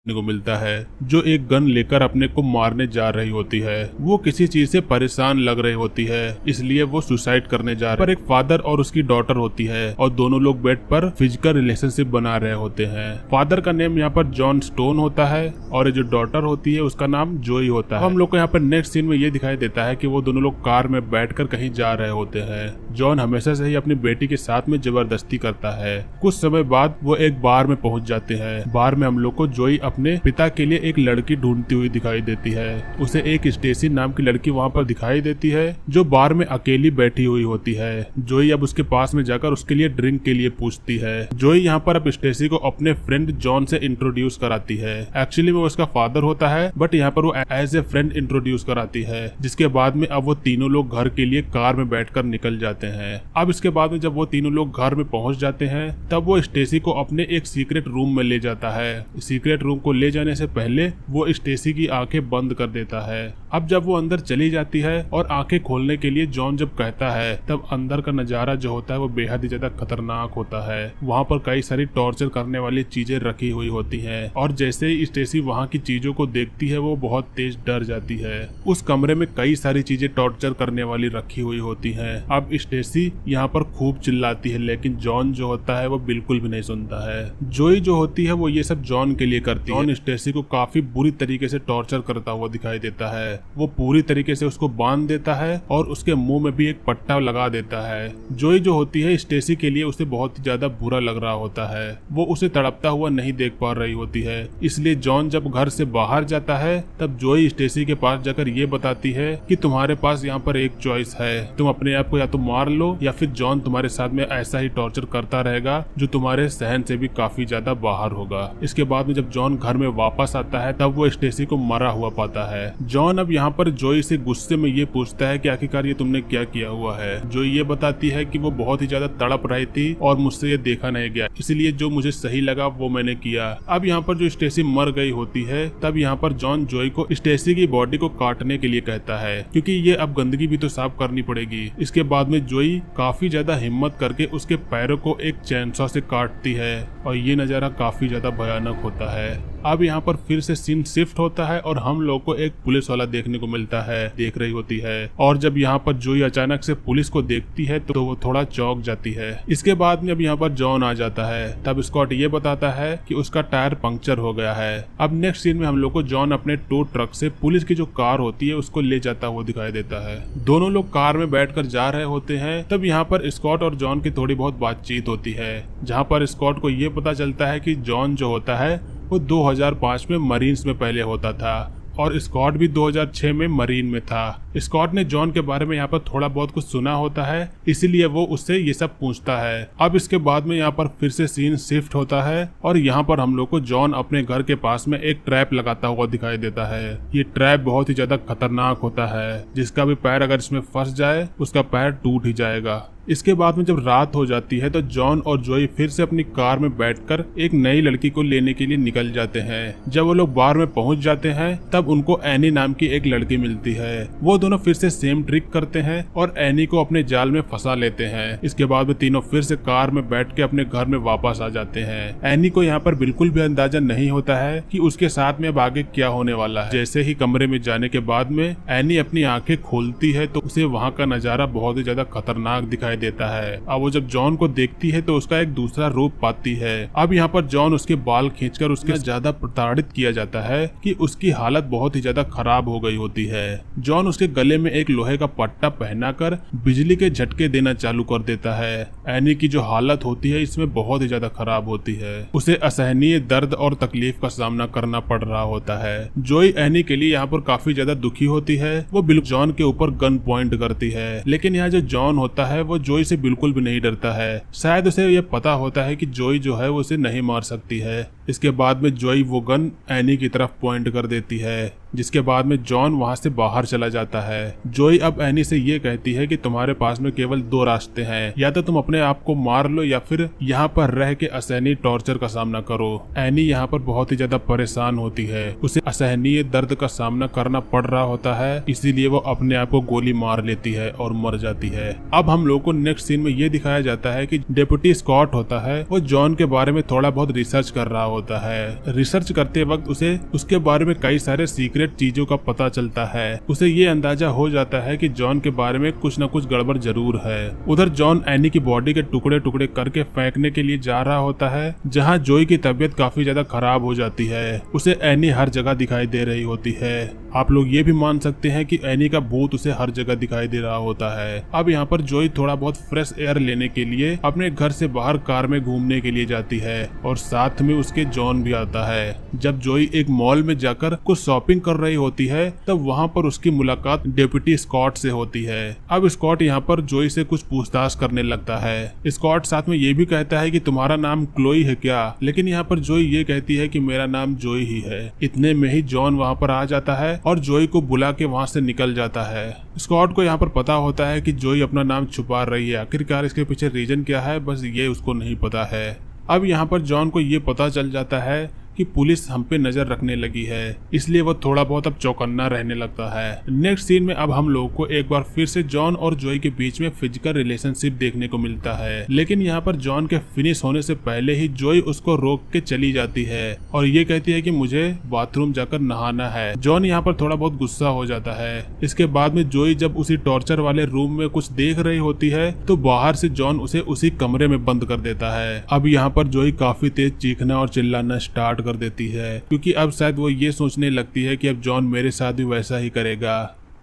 को मिलता है जो एक गन लेकर अपने को मारने जा रही होती है। वो किसी चीज से परेशान लग रही होती है, इसलिए वो सुसाइड करने जा रहे हैं। पर एक फादर और उसकी डॉटर होती है और दोनों लोग बेड पर फिजिकल रिलेशनशिप बना रहे होते हैं। फादर का नेम यहाँ पर जॉन स्टोन होता है और जो डॉटर होती है उसका नाम जोई होता है। हम लोग को यहाँ पर नेक्स्ट सीन में ये दिखाई देता है कि वो दोनों लोग कार में बैठकर कहीं जा रहे होते हैं। जॉन हमेशा से ही अपनी बेटी के साथ में जबरदस्ती करता है। कुछ समय बाद वो एक बार में पहुंच जाते हैं। बार में हम लोग को जोई अपने पिता के लिए एक लड़की ढूंढती हुई दिखाई देती है। उसे एक स्टेसी नाम की लड़की वहाँ पर दिखाई देती है जो बार में अकेली बैठी हुई होती है। जोई अब उसके पास में जाकर उसके लिए ड्रिंक के लिए पूछती है। जोई यहाँ पर अब स्टेसी को अपने फ्रेंड जॉन से इंट्रोड्यूस कराती है। एक्चुअली वो उसका फादर होता है, बट यहाँ पर वो एज ए फ्रेंड इंट्रोड्यूस कराती है। जिसके बाद में अब वो तीनों लोग घर के लिए कार में बैठकर निकल जाते हैं। अब इसके बाद में जब वो तीनों लोग घर में पहुंच जाते हैं तब वो स्टेसी को अपने एक सीक्रेट रूम में ले जाता है। सीक्रेट रूम को ले जाने से पहले वो स्टेसी की आंखें बंद कर देता है। अब जब वो अंदर चली जाती है और आंखें खोलने के लिए जॉन जब कहता है तब अंदर का नजारा जो होता है वो बेहद ही ज्यादा खतरनाक होता है। वहाँ पर कई सारी टॉर्चर करने वाली चीजें रखी हुई होती हैं और जैसे ही स्टेसी वहाँ की चीजों को देखती है वो बहुत तेज डर जाती है। उस कमरे में कई सारी चीजें टॉर्चर करने वाली रखी हुई होती हैं। अब स्टेसी यहाँ पर खूब चिल्लाती है, लेकिन जॉन जो होता है वो बिल्कुल भी नहीं सुनता है। जोई जो होती है वो ये सब जॉन के लिए करती है। जॉन स्टेसी को काफी बुरी तरीके से टॉर्चर करता हुआ दिखाई देता है। वो पूरी तरीके से उसको बांध देता है और उसके मुंह में भी एक पट्टा लगा देता है। जोई जो होती है स्टेसी के लिए उसे बहुत ही ज्यादा बुरा लग रहा होता है। वो उसे तड़पता हुआ नहीं देख पा रही होती है, इसलिए जॉन जब घर से बाहर जाता है तब जोई स्टेसी के पास जाकर ये बताती है कि तुम्हारे पास यहाँ पर एक चॉइस है, तुम अपने आप को या तो मार लो या फिर जॉन तुम्हारे साथ में ऐसा ही टॉर्चर करता रहेगा जो तुम्हारे सहन से भी काफी ज्यादा बाहर होगा। इसके बाद में जब जॉन घर में वापस आता है तब वो स्टेसी को मरा हुआ पाता है। जॉन अब यहाँ पर जोई से गुस्से में ये पूछता है कि आखिरकार ये तुमने क्या किया हुआ है। जोई ये बताती है कि वो बहुत ही ज्यादा तड़प रही थी और मुझसे ये देखा नहीं गया, इसलिए जो मुझे सही लगा वो मैंने किया। अब यहाँ पर जो स्टेसी मर गई होती है तब यहाँ पर जॉन जोई को स्टेसी की बॉडी को काटने के लिए कहता है, क्योंकि ये अब गंदगी भी तो साफ करनी पड़ेगी। इसके बाद में जोई काफी ज्यादा हिम्मत करके उसके पैरों को एक चैनसॉ से काटती है और ये नजारा काफी ज्यादा भयानक होता है। अब यहाँ पर फिर से सीन शिफ्ट होता है और हम लोग को एक पुलिस वाला देखने को मिलता है, देख रही होती है। और जब यहाँ पर जोई अचानक से पुलिस को देखती है तो वो थोड़ा चौंक जाती है। इसके बाद में अब यहाँ पर जॉन आ जाता है। तब स्कॉट ये बताता है कि उसका टायर पंक्चर हो गया है। अब नेक्स्ट सीन में हम लोग को जॉन अपने टो ट्रक से पुलिस की जो कार होती है उसको ले जाता हुआ दिखाई देता है। दोनों लोग कार में बैठकर जा रहे होते हैं। तब यहाँ पर स्कॉट और जॉन की थोड़ी बहुत बातचीत होती है, जहाँ पर स्कॉट को ये पता चलता है कि जॉन जो होता है वो 2005 में मरीन्स में पहले होता था और स्कॉट भी 2006 में मरीन में था। स्कॉट ने जॉन के बारे में यहाँ पर थोड़ा बहुत कुछ सुना होता है, इसीलिए वो उससे ये सब पूछता है। अब इसके बाद में यहाँ पर फिर से सीन शिफ्ट होता है और यहाँ पर हम लोग को जॉन अपने घर के पास में एक ट्रैप लगाता हुआ दिखाई देता है। ये ट्रैप बहुत ही ज्यादा खतरनाक होता है, जिसका भी पैर अगर इसमें फंस जाए उसका पैर टूट ही जाएगा। इसके बाद में जब रात हो जाती है तो जॉन और जोई फिर से अपनी कार में बैठकर एक नई लड़की को लेने के लिए निकल जाते हैं। जब वो लोग बार में पहुंच जाते हैं तब उनको एनी नाम की एक लड़की मिलती है। वो दोनों फिर से सेम ट्रिक करते हैं और एनी को अपने जाल में फंसा लेते हैं। इसके बाद में तीनों फिर से कार में बैठ के अपने घर में वापस आ जाते हैं। एनी को यहाँ पर बिल्कुल भी अंदाजा नहीं होता है कि उसके साथ में अब आगे क्या होने वाला है। जैसे ही कमरे में जाने के बाद में एनी अपनी आंखें खोलती है तो उसे वहाँ का नजारा बहुत ही ज्यादा खतरनाक दिखाई देता है। अब वो जब जॉन को देखती है तो उसका एक दूसरा रूप पाती है। अब यहाँ पर जॉन उसके बाल खींचकर उसके ज्यादा प्रताड़ित किया जाता है कि उसकी हालत बहुत ही ज्यादा खराब हो गई होती है। जॉन उसके गले में एक लोहे का पट्टा पहनाकर बिजली के झटके देना चालू कर देता है। एनी की जो हालत होती है इसमें बहुत ही ज्यादा खराब होती है। उसे असहनीय दर्द और तकलीफ का सामना करना पड़ रहा होता है। जोई एनी के लिए यहाँ पर काफी ज्यादा दुखी होती है। वो बिल्कुल जॉन के ऊपर गन पॉइंट करती है, लेकिन यहाँ जो जॉन होता है वो जोई से बिल्कुल भी नहीं डरता है। शायद उसे यह पता होता है कि जोई जो है वो उसे नहीं मार सकती है। इसके बाद में जोई वो गन एनी की तरफ पॉइंट कर देती है। जिसके बाद में जॉन वहाँ से बाहर चला जाता है। जोई अब एनी से ये कहती है कि तुम्हारे पास में केवल 2 रास्ते हैं, या तो तुम अपने आप को मार लो या फिर यहाँ पर रह के असहनीय टॉर्चर का सामना करो। एनी यहाँ पर बहुत ही ज्यादा परेशान होती है, उसे असहनीय दर्द का सामना करना पड़ रहा होता है, इसीलिए वो अपने आप को गोली मार लेती है और मर जाती है। अब हम लोग को नेक्स्ट सीन में ये दिखाया जाता है कि डेप्यूटी स्कॉट होता है वो जॉन के बारे में थोड़ा बहुत रिसर्च कर रहा होता है। रिसर्च करते वक्त उसे उसके बारे में कई सारे सीक्रेट चीजों का पता चलता है। उसे ये अंदाजा हो जाता है कि जॉन के बारे में कुछ न कुछ गड़बड़ जरूर है। उधर जॉन एनी की बॉडी के टुकड़े टुकड़े करके फेंकने के लिए जा रहा होता है, जहाँ जोई की तबीयत काफी ज्यादा खराब हो जाती है। उसे एनी हर जगह दिखाई दे रही होती है। आप लोग ये भी मान सकते हैं कि एनी का भूत उसे हर जगह दिखाई दे रहा होता है। अब यहाँ पर जोई थोड़ा बहुत फ्रेश एयर लेने के लिए अपने घर से बाहर कार में घूमने के लिए जाती है और साथ में उसके जॉन भी आता है। जब जोई एक मॉल में जाकर कुछ शॉपिंग कर रही होती है तब वहाँ पर उसकी मुलाकात डेप्यूटी स्कॉट से होती है। अब स्कॉट यहाँ पर जोई से कुछ पूछताछ करने लगता है। स्कॉट साथ में ये भी कहता है कि तुम्हारा नाम क्लोई है क्या, लेकिन यहाँ पर जोई ये कहती है कि मेरा नाम जोई ही है। इतने में ही जॉन वहाँ पर आ जाता है और जोई को बुला के वहाँ से निकल जाता है। स्कॉट को यहाँ पर पता होता है कि जोई अपना नाम छुपा रही है, आखिरकार इसके पीछे रीजन क्या है बस ये उसको नहीं पता है। अब यहाँ पर जॉन को ये पता चल जाता है कि पुलिस हम पे नजर रखने लगी है, इसलिए वो थोड़ा बहुत अब चौकन्ना रहने लगता है। नेक्स्ट सीन में अब हम लोगों को एक बार फिर से जॉन और जोई के बीच में फिजिकल रिलेशनशिप देखने को मिलता है, लेकिन यहाँ पर जॉन के फिनिश होने से पहले ही जोई उसको रोक के चली जाती है और ये कहती है कि मुझे बाथरूम जाकर नहाना है। जॉन यहाँ पर थोड़ा बहुत गुस्सा हो जाता है। इसके बाद में जोई जब उसी टॉर्चर वाले रूम में कुछ देख रही होती है तो बाहर से जॉन उसे उसी कमरे में बंद कर देता है। अब यहाँ पर जोई काफी तेज चीखना और चिल्लाना स्टार्ट कर देती है, क्योंकि अब शायद वो ये सोचने लगती है कि अब जॉन मेरे साथ भी वैसा ही करेगा।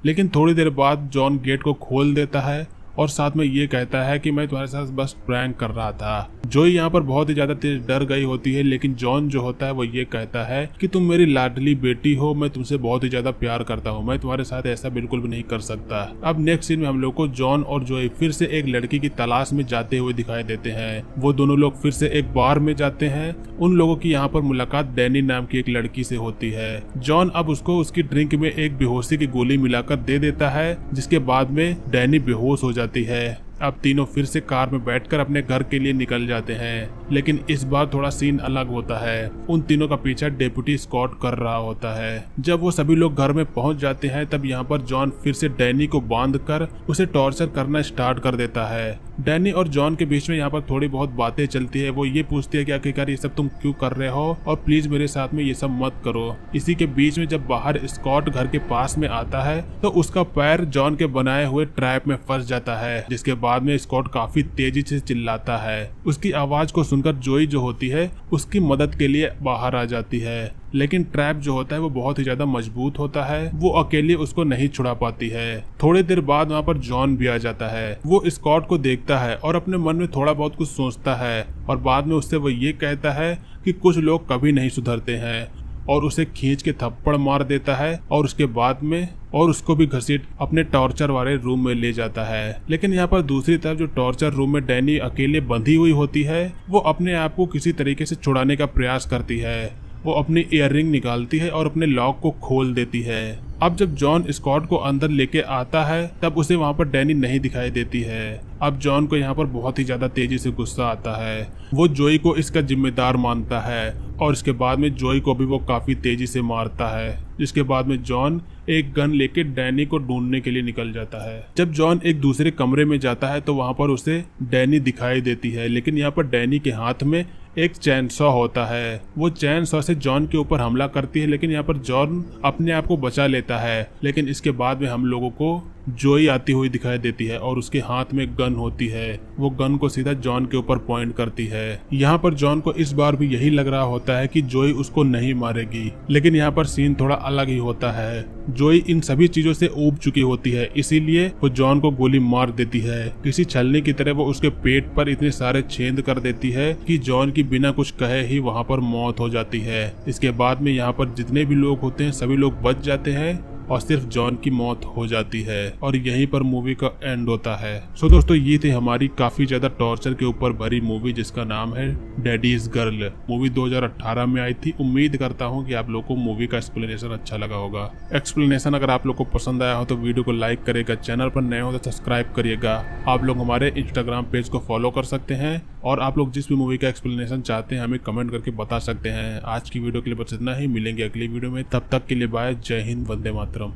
लेकिन थोड़ी देर बाद जॉन गेट को खोल देता है और साथ में ये कहता है कि मैं तुम्हारे साथ बस प्रैंक कर रहा था। जोई यहाँ पर बहुत ही ज्यादा तेज डर गई होती है, लेकिन जॉन जो होता है वो ये कहता है कि तुम मेरी लाडली बेटी हो, मैं तुमसे बहुत ही ज्यादा प्यार करता हूँ, मैं तुम्हारे साथ ऐसा बिल्कुल भी नहीं कर सकता। अब नेक्स्ट सीन में हम लोग को जॉन और जोई फिर से एक लड़की की तलाश में जाते हुए दिखाई देते हैं। वो दोनों लोग फिर से एक बार में जाते हैं। उन लोगों की यहाँ पर मुलाकात डैनी नाम की एक लड़की से होती है। जॉन अब उसको उसकी ड्रिंक में एक बेहोशी की गोली मिलाकर दे देता है, जिसके बाद में डैनी बेहोश हो जाती है। अब तीनों फिर से कार में बैठकर अपने घर के लिए निकल जाते हैं, लेकिन इस बार थोड़ा सीन अलग होता है। उन तीनों का पीछा डेप्यूटी स्कॉट कर रहा होता है। जब वो सभी लोग घर में पहुंच जाते हैं तब यहाँ पर जॉन फिर से डैनी को बांधकर उसे टॉर्चर करना स्टार्ट कर देता है। डैनी और जॉन के बीच में यहाँ पर थोड़ी बहुत बातें चलती है। वो ये पूछती है कि आखिरकार ये सब तुम क्यों कर रहे हो और प्लीज मेरे साथ में ये सब मत करो। इसी के बीच में जब बाहर स्कॉट घर के पास में आता है तो उसका पैर जॉन के बनाए हुए ट्रैप में फंस जाता है, जिसके बाद में स्कॉट काफी तेजी से चिल्लाता है। उसकी आवाज को सुनकर जोई जो होती है उसकी मदद के लिए बाहर आ जाती है, लेकिन ट्रैप जो होता है वो बहुत ही ज्यादा मजबूत होता है, वो अकेले उसको नहीं छुड़ा पाती है। थोड़ी देर बाद वहाँ पर जॉन भी आ जाता है। वो स्कॉट को देखता है और अपने मन में थोड़ा बहुत कुछ सोचता है और बाद में उससे वो ये कहता है कि कुछ लोग कभी नहीं सुधरते हैं और उसे खींच के थप्पड़ मार देता है और उसके बाद में और उसको भी घसीट अपने टॉर्चर वाले रूम में ले जाता है। लेकिन यहाँ पर दूसरी तरफ जो टॉर्चर रूम में डैनी अकेले बंधी हुई होती है वो अपने आप को किसी तरीके से छुड़ाने का प्रयास करती है। वो अपनी ईयररिंग निकालती है और अपने लॉक को खोल देती है। अब जब जॉन स्कॉट को अंदर लेके आता है तब उसे वहाँ पर डैनी नहीं दिखाई देती है। अब जॉन को यहाँ पर बहुत ही ज्यादा तेजी से गुस्सा आता है। वो जोई को इसका जिम्मेदार मानता है और इसके बाद में जोई को भी वो काफी तेजी से मारता है, जिसके बाद में जॉन एक गन लेके डैनी को ढूंढने के लिए निकल जाता है। जब जॉन एक दूसरे कमरे में जाता है तो वहाँ पर उसे डैनी दिखाई देती है, लेकिन यहाँ पर डैनी के हाथ में एक चैन सॉ होता है। वो चैन सॉ से जॉन के ऊपर हमला करती है, लेकिन यहाँ पर जॉन अपने आप को बचा लेता है। लेकिन इसके बाद में हम लोगों को जोई आती हुई दिखाई देती है और उसके हाथ में गन होती है। वो गन को सीधा जॉन के ऊपर पॉइंट करती है। यहाँ पर जॉन को इस बार भी यही लग रहा होता है कि जोई उसको नहीं मारेगी, लेकिन यहाँ पर सीन थोड़ा अलग ही होता है। जोई इन सभी चीजों से ऊब चुकी होती है, इसीलिए वो जॉन को गोली मार देती है। किसी छलनी की तरह वो उसके पेट पर इतने सारे छेद कर देती है कि जॉन की बिना कुछ कहे ही वहाँ पर मौत हो जाती है। इसके बाद में यहाँ पर जितने भी लोग होते हैं सभी लोग बच जाते हैं और सिर्फ जॉन की मौत हो जाती है और यहीं पर मूवी का एंड होता है। सो दोस्तों ये थी हमारी काफी ज्यादा टॉर्चर के ऊपर भरी मूवी जिसका नाम है डैडीज गर्ल। मूवी 2018 में आई थी। उम्मीद करता हूँ कि आप लोग को मूवी का एक्सप्लेनेशन अच्छा लगा होगा। एक्सप्लेनेशन अगर आप लोग को पसंद आया हो तो वीडियो को लाइक करेगा, चैनल पर नए हो तो सब्सक्राइब करिएगा। आप लोग हमारे इंस्टाग्राम पेज को फॉलो कर सकते हैं और आप लोग जिस भी मूवी का एक्सप्लेनेशन चाहते हैं हमें कमेंट करके बता सकते हैं। आज की वीडियो के लिए बस इतना ही, मिलेंगे अगली वीडियो में। तब तक के लिए बाय, जय हिंद, वंदे मातरम।